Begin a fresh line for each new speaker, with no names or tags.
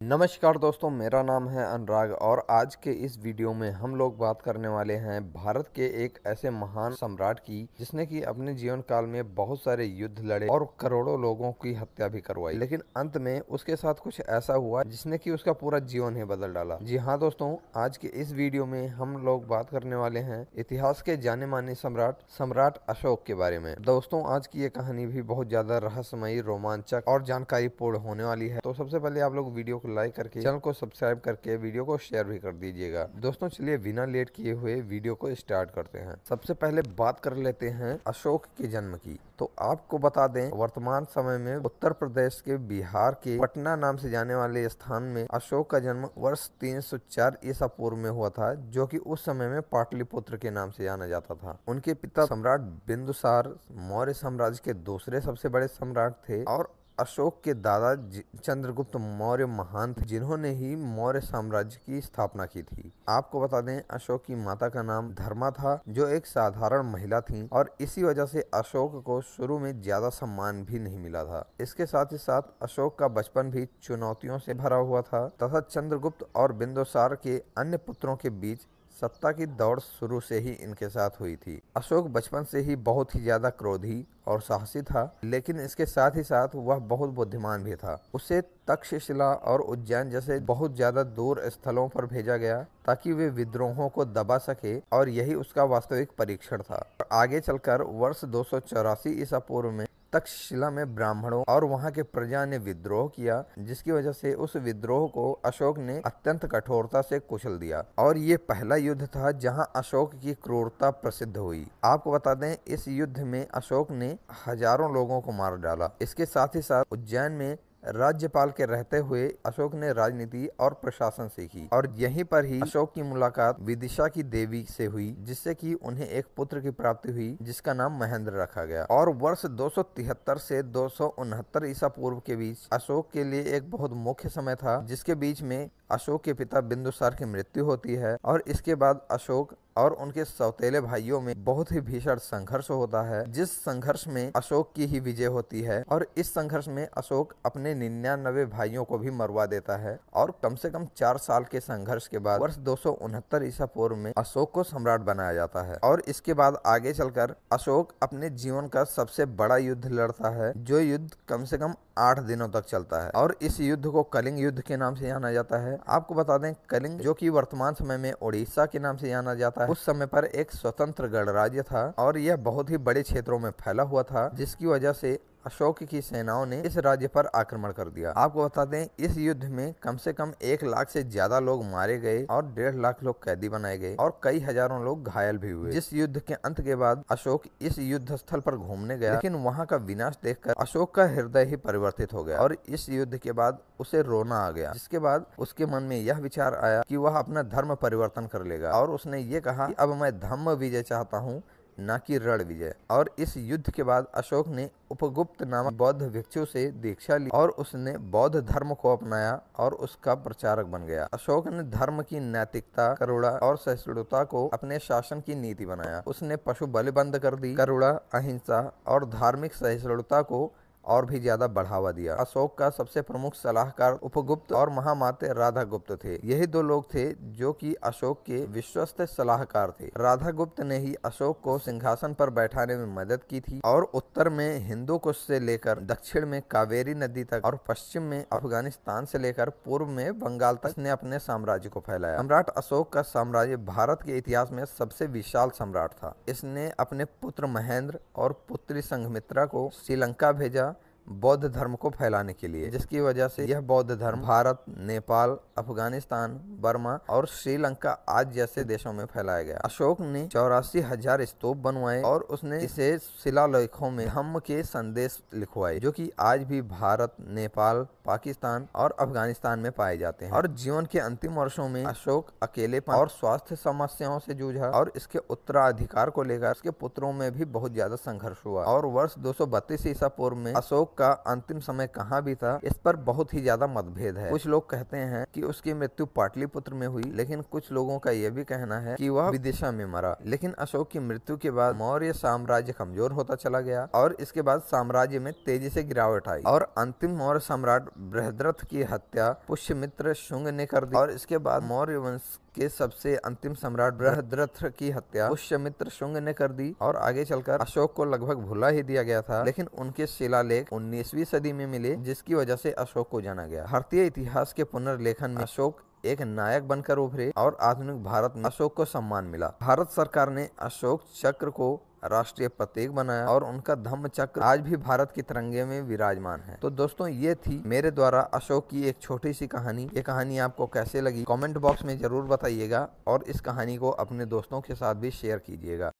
नमस्कार दोस्तों, मेरा नाम है अनुराग और आज के इस वीडियो में हम लोग बात करने वाले हैं भारत के एक ऐसे महान सम्राट की जिसने कि अपने जीवन काल में बहुत सारे युद्ध लड़े और करोड़ों लोगों की हत्या भी करवाई। लेकिन अंत में उसके साथ कुछ ऐसा हुआ जिसने कि उसका पूरा जीवन ही बदल डाला। जी हाँ दोस्तों, आज के इस वीडियो में हम लोग बात करने वाले हैं इतिहास के जाने माने सम्राट अशोक के बारे में। दोस्तों, आज की ये कहानी भी बहुत ज्यादा रहस्यमयी, रोमांचक और जानकारी पूर्ण होने वाली है। तो सबसे पहले आप लोग वीडियो को लाइक करके, चैनल को सब्सक्राइब करके, वीडियो को शेयर भी कर दीजिएगा। दोस्तों चलिए बिना लेट किए हुए वीडियो को स्टार्ट करते हैं। सबसे पहले बात कर लेते हैं अशोक के जन्म की। तो आपको बता दें, वर्तमान समय में उत्तर प्रदेश के बिहार के पटना नाम से जाने वाले स्थान में अशोक का जन्म वर्ष 304 ईसा पूर्व में हुआ था, जो कि उस समय में पाटलिपुत्र के नाम से जाना जाता था। उनके पिता सम्राट बिंदुसार मौर्य साम्राज्य के दूसरे सबसे बड़े सम्राट थे और अशोक के दादा चंद्रगुप्त मौर्य महान थे, जिन्होंने ही मौर्य साम्राज्य की स्थापना की थी। आपको बता दें, अशोक की माता का नाम धर्मा था, जो एक साधारण महिला थी और इसी वजह से अशोक को शुरू में ज्यादा सम्मान भी नहीं मिला था। इसके साथ ही साथ अशोक का बचपन भी चुनौतियों से भरा हुआ था तथा चंद्रगुप्त और बिंदुसार के अन्य पुत्रों के बीच सत्ता की दौड़ शुरू से ही इनके साथ हुई थी। अशोक बचपन से ही बहुत ही ज्यादा क्रोधी और साहसी था, लेकिन इसके साथ ही साथ वह बहुत बुद्धिमान भी था। उसे तक्षशिला और उज्जैन जैसे बहुत ज्यादा दूर स्थलों पर भेजा गया ताकि वे विद्रोहों को दबा सके, और यही उसका वास्तविक परीक्षण था। आगे चलकर वर्ष 284 ईसा पूर्व में तक्षशिला में ब्राह्मणों और वहां के प्रजा ने विद्रोह किया, जिसकी वजह से उस विद्रोह को अशोक ने अत्यंत कठोरता से कुचल दिया और ये पहला युद्ध था जहां अशोक की क्रूरता प्रसिद्ध हुई। आपको बता दें, इस युद्ध में अशोक ने हजारों लोगों को मार डाला। इसके साथ ही साथ उज्जैन में राज्यपाल के रहते हुए अशोक ने राजनीति और प्रशासन सीखी और यहीं पर ही अशोक की मुलाकात विदिशा की देवी से हुई, जिससे कि उन्हें एक पुत्र की प्राप्ति हुई जिसका नाम महेंद्र रखा गया। और वर्ष 273 से 269 ईसा पूर्व के बीच अशोक के लिए एक बहुत मुख्य समय था, जिसके बीच में अशोक के पिता बिंदुसार की मृत्यु होती है और इसके बाद अशोक और उनके सौतेले भाइयों में बहुत ही भीषण संघर्ष होता है, जिस संघर्ष में अशोक की ही विजय होती है। और इस संघर्ष में अशोक अपने 99 भाइयों को भी मरवा देता है और कम से कम 4 साल के संघर्ष के बाद वर्ष 269 ईसा पूर्व में अशोक को सम्राट बनाया जाता है। और इसके बाद आगे चलकर अशोक अपने जीवन का सबसे बड़ा युद्ध लड़ता है, जो युद्ध कम से कम 8 दिनों तक चलता है और इस युद्ध को कलिंग युद्ध के नाम से जाना जाता है। आपको बता दें, कलिंग जो कि वर्तमान समय में उड़ीसा के नाम से जाना जाता है, उस समय पर एक स्वतंत्र गणराज्य था और यह बहुत ही बड़े क्षेत्रों में फैला हुआ था, जिसकी वजह से अशोक की सेनाओं ने इस राज्य पर आक्रमण कर दिया। आपको बता दें, इस युद्ध में कम से कम 1 लाख से ज्यादा लोग मारे गए और 1.5 लाख लोग कैदी बनाए गए और कई हजारों लोग घायल भी हुए। जिस युद्ध के अंत के बाद अशोक इस युद्ध स्थल पर घूमने गया, लेकिन वहां का विनाश देखकर अशोक का हृदय ही परिवर्तित हो गया और इस युद्ध के बाद उसे रोना आ गया, जिसके बाद उसके मन में यह विचार आया कि वह अपना धर्म परिवर्तन कर लेगा और उसने ये कहा कि अब मैं धम्म विजय चाहता हूँ, न कि रण विजय। और इस युद्ध के बाद अशोक ने उपगुप्त नामक बौद्ध भिक्षु से दीक्षा ली और उसने बौद्ध धर्म को अपनाया और उसका प्रचारक बन गया। अशोक ने धर्म की नैतिकता, करुणा और सहिष्णुता को अपने शासन की नीति बनाया। उसने पशु बलि बंद कर दी, करुणा, अहिंसा और धार्मिक सहिष्णुता को और भी ज्यादा बढ़ावा दिया। अशोक का सबसे प्रमुख सलाहकार उपगुप्त और महामाते राधागुप्त थे। यही 2 लोग थे जो कि अशोक के विश्वस्त सलाहकार थे। राधागुप्त ने ही अशोक को सिंहासन पर बैठाने में मदद की थी और उत्तर में हिंदू कुश से लेकर दक्षिण में कावेरी नदी तक और पश्चिम में अफगानिस्तान से लेकर पूर्व में बंगाल तक ने अपने साम्राज्य को फैलाया। सम्राट अशोक का साम्राज्य भारत के इतिहास में सबसे विशाल सम्राट था। इसने अपने पुत्र महेंद्र और पुत्री संघमित्रा को श्रीलंका भेजा बौद्ध धर्म को फैलाने के लिए, जिसकी वजह से यह बौद्ध धर्म भारत, नेपाल, अफगानिस्तान, बर्मा और श्रीलंका आज जैसे देशों में फैलाया गया। अशोक ने 84,000 स्तूप बनवाए और उसने इसे शिलालेखों में धम्म के संदेश लिखवाए, जो कि आज भी भारत, नेपाल, पाकिस्तान और अफगानिस्तान में पाए जाते हैं। और जीवन के अंतिम वर्षों में अशोक अकेलेपन और स्वास्थ्य समस्याओं से जूझा और इसके उत्तराधिकार को लेकर उसके पुत्रों में भी बहुत ज्यादा संघर्ष हुआ और वर्ष 232 ईसा पूर्व में अशोक का अंतिम समय कहाँ बीता, इस पर बहुत ही ज्यादा मतभेद है। कुछ लोग कहते हैं कि उसकी मृत्यु पाटलिपुत्र में हुई, लेकिन कुछ लोगों का यह भी कहना है कि वह विदिशा में मरा। लेकिन अशोक की मृत्यु के बाद मौर्य साम्राज्य कमजोर होता चला गया और इसके बाद साम्राज्य में तेजी से गिरावट आई और अंतिम मौर्य सम्राट बृहद्रथ की हत्या पुष्यमित्र शुंग ने कर दी और इसके बाद मौर्य वंश के सबसे अंतिम सम्राट बृहद्रथ की हत्या पुष्यमित्र शुंग ने कर दी और आगे चलकर अशोक को लगभग भुला ही दिया गया था। लेकिन उनके शिलालेख 19वीं सदी में मिले, जिसकी वजह से अशोक को जाना गया। भारतीय इतिहास के पुनर्लेखन में अशोक एक नायक बनकर उभरे और आधुनिक भारत में अशोक को सम्मान मिला। भारत सरकार ने अशोक चक्र को राष्ट्रीय प्रतीक बनाया और उनका धम्म चक्र आज भी भारत के तिरंगे में विराजमान है। तो दोस्तों, ये थी मेरे द्वारा अशोक की एक छोटी सी कहानी। ये कहानी आपको कैसे लगी कमेंट बॉक्स में जरूर बताइएगा और इस कहानी को अपने दोस्तों के साथ भी शेयर कीजिएगा।